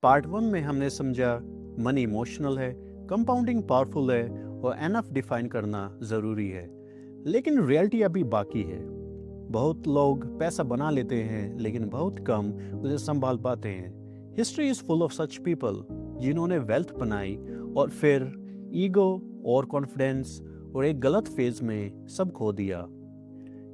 Part 1 में हमने समझा मनी इमोशनल है, कंपाउंडिंग पावरफुल है और एनफ डिफाइन करना ज़रूरी है। लेकिन रियलिटी अभी बाकी है। बहुत लोग पैसा बना लेते हैं लेकिन बहुत कम उसे संभाल पाते हैं। History is full of such people जिन्होंने वेल्थ बनाई और फिर ईगो और कॉन्फिडेंस और एक गलत फेज में सब खो दिया।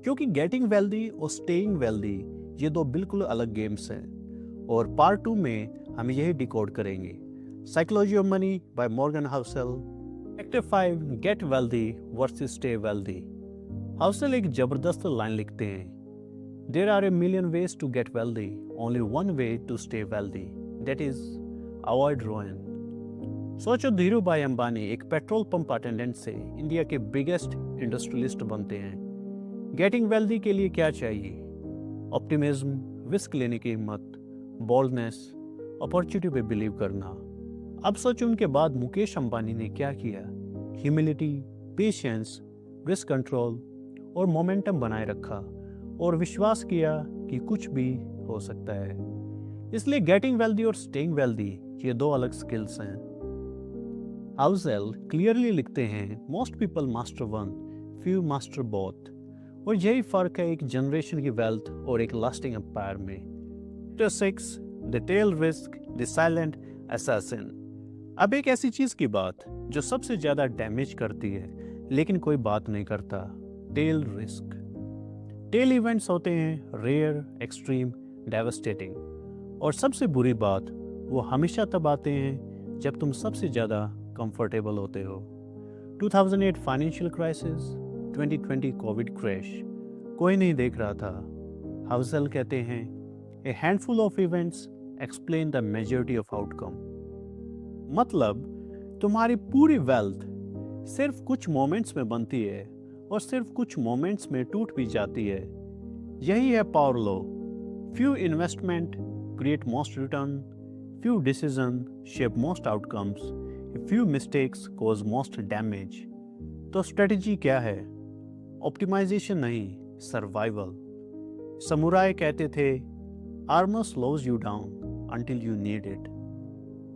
क्योंकि गेटिंग वेल्दी और स्टेइंग वेल्दी ये दो बिल्कुल अलग गेम्स हैं। और पार्ट 2 में हम यही डिकोड करेंगे। Psychology of money by Morgan Housel. Factor 5 get wealthy versus stay wealthy. Housel एक जबरदस्त लाइन लिखते हैं, there are a million ways to get wealthy, only one way to stay wealthy, that is avoid ruin. सोचो धीरू भाई अंबानी एक petrol pump attendant से India के biggest industrialist बनते हैं। गेटिंग वेल्दी के लिए क्या चाहिए? ऑप्टिमिज्म, रिस्क लेने की हिम्मत, बोल्डनेस, अपॉर्चुनिटी पे बिलीव करना। अब सोचो उनके बाद मुकेश अंबानी ने क्या किया? ह्यूमिलिटी, पेशेंस, रिस्क कंट्रोल और मोमेंटम बनाए रखा और विश्वास किया कि कुछ भी हो सकता है। इसलिए गेटिंग वेल्दी और स्टेइंग वेल्दी ये दो अलग स्किल्स हैं। हाउसेल क्लियरली लिखते हैं, most people master one, few master both. और यही फर्क है एक जनरेशन की वेल्थ और एक लास्टिंग एम्पायर में। Chapter 6 the tail risk, the silent assassin. अब एक ऐसी चीज की बात जो सबसे ज्यादा डैमेज करती है लेकिन कोई बात नहीं करता, टेल रिस्क। टेल इवेंट्स होते हैं रेयर, एक्सट्रीम, डेवास्टेटिंग। और सबसे बुरी बात वो हमेशा तब आते हैं जब तुम सबसे ज़्यादा कंफर्टेबल होते हो। 2008 फाइनेंशियल क्राइसिस, 2020 कोविड क्रैश, कोई नहीं देख रहा था। हाउसेल कहते हैं a handful of events explain the majority of outcome. मतलब तुम्हारी पूरी वेल्थ सिर्फ कुछ मोमेंट्स में बनती है और सिर्फ कुछ मोमेंट्स में टूट भी जाती है। यही है power law. Few investment create most return, few decision shape most outcomes, few mistakes cause most damage. तो स्ट्रेटजी क्या है? ऑप्टिमाइजेशन नहीं, सर्वाइवल। समुराय कहते थे armour slows you down until you need it.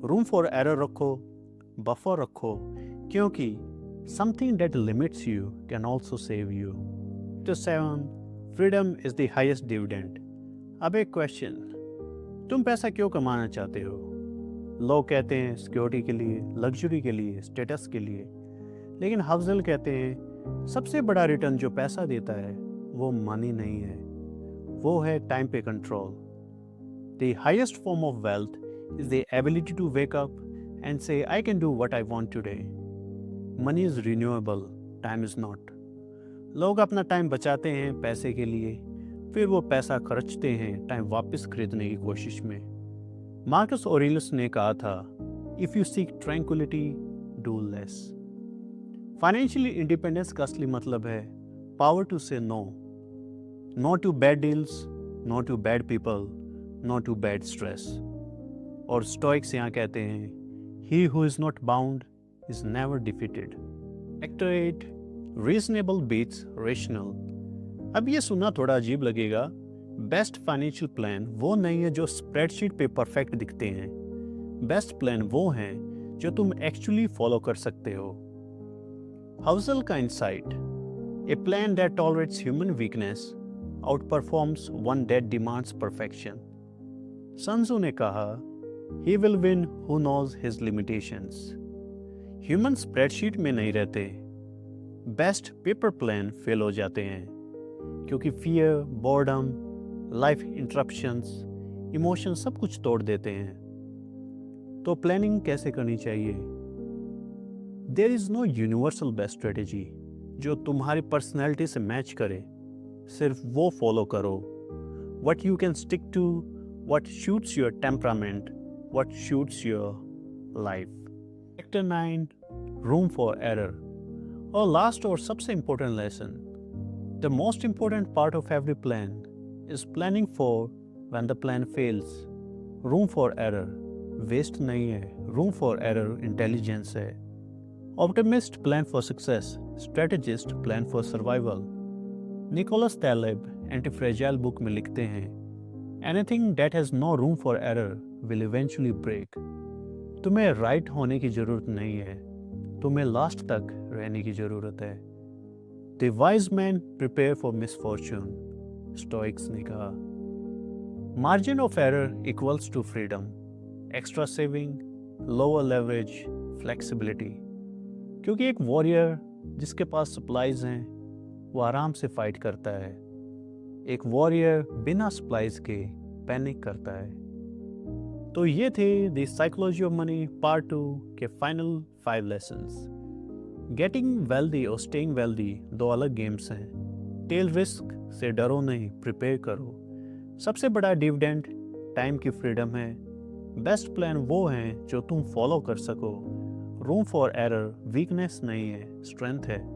Room for error रखो, buffer रखो, क्योंकि something that limits you can also save you. Chapter 7 freedom is the highest dividend. अब एक क्वेश्चन, तुम पैसा क्यों कमाना चाहते हो? लोग कहते हैं सिक्योरिटी के लिए, लग्जरी के लिए, स्टेटस के लिए। लेकिन हाउसेल कहते हैं सबसे बड़ा रिटर्न जो पैसा देता है वो मनी नहीं है, वो है टाइम पे control. The highest form of wealth is the ability to wake up and say, I can do what I want today. Money is renewable, time is not. लोग अपना टाइम बचाते हैं पैसे के लिए, फिर वो पैसा खर्चते हैं टाइम वापस खरीदने की कोशिश में। मार्कस ऑरेलियस ने कहा था, If you seek tranquility, do less. Financially independence का असली मतलब है power to say no. No to bad deals, no to bad people, no to bad stress. और स्टोइक्स यहाँ कहते हैं he who is not bound is never defeated. Factor 8 reasonable beats rational. अब ये सुनना थोड़ा अजीब लगेगा। बेस्ट फाइनेंशियल प्लान वो नहीं है जो स्प्रेडशीट पे परफेक्ट दिखते हैं। बेस्ट प्लान वो हैं जो तुम एक्चुअली फॉलो कर सकते हो। हाउसेल का insight, a plan that tolerates human weakness outperforms one that demands perfection. Sun Tzu ने कहा He will win who knows his limitations. Human spreadsheet में नहीं रहते, बेस्ट पेपर प्लान फेल हो जाते हैं क्योंकि fear, boredom, life interruptions, emotion सब कुछ तोड़ देते हैं। तो प्लानिंग कैसे करनी चाहिए? There is no universal best strategy जो तुम्हारी पर्सनैलिटी से मैच करे, सिर्फ वो फॉलो करो। What you can stick to, what suits your temperament, what suits your life. Factor 9 room for error. और लास्ट और सबसे important lesson, the most important part of every plan is planning for when the plan fails. room for error waste नहीं है, room for error intelligence है। optimist plan for success, strategist plan for survival। Nicholas Taleb antifragile book में लिखते हैं, anything that has no room for error will eventually break. तुम्हें right होने की जरूरत नहीं है, तुम्हें लास्ट तक रहने की जरूरत है। The wise man prepare for misfortune, stoics ने कहा। Margin of error equals to freedom, extra saving, lower leverage, flexibility. क्योंकि एक वॉरियर जिसके पास सप्लाईज हैं वो आराम से फाइट करता है, एक वॉरियर बिना सप्लाईज के पैनिक करता है। तो ये थे the psychology of money part 2 के फाइनल 5 लेसन्स। गेटिंग वेल्दी और स्टेइंग वेल्दी दो अलग गेम्स हैं। टेल रिस्क से डरो नहीं, प्रिपेयर करो। सबसे बड़ा डिविडेंड टाइम की फ्रीडम है। बेस्ट प्लान वो हैं जो तुम फॉलो कर सको। रूम फॉर एरर वीकनेस नहीं है, स्ट्रेंथ है।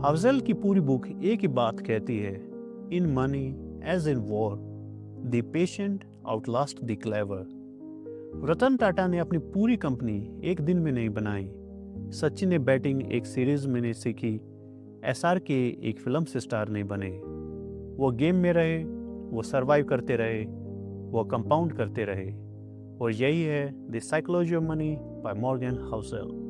अफजल की पूरी बुक एक ही बात कहती है, in money as in war the patient outlast the clever. Ratan Tata ने अपनी पूरी कंपनी एक दिन में नहीं बनाई, सचिन ने बैटिंग एक सीरीज में नहीं सीखी, SRK एक फिल्म से स्टार नहीं बने। वो गेम में रहे, वो सरवाइव करते रहे, वो कंपाउंड करते रहे। और यही है the psychology of money by Morgan Housel.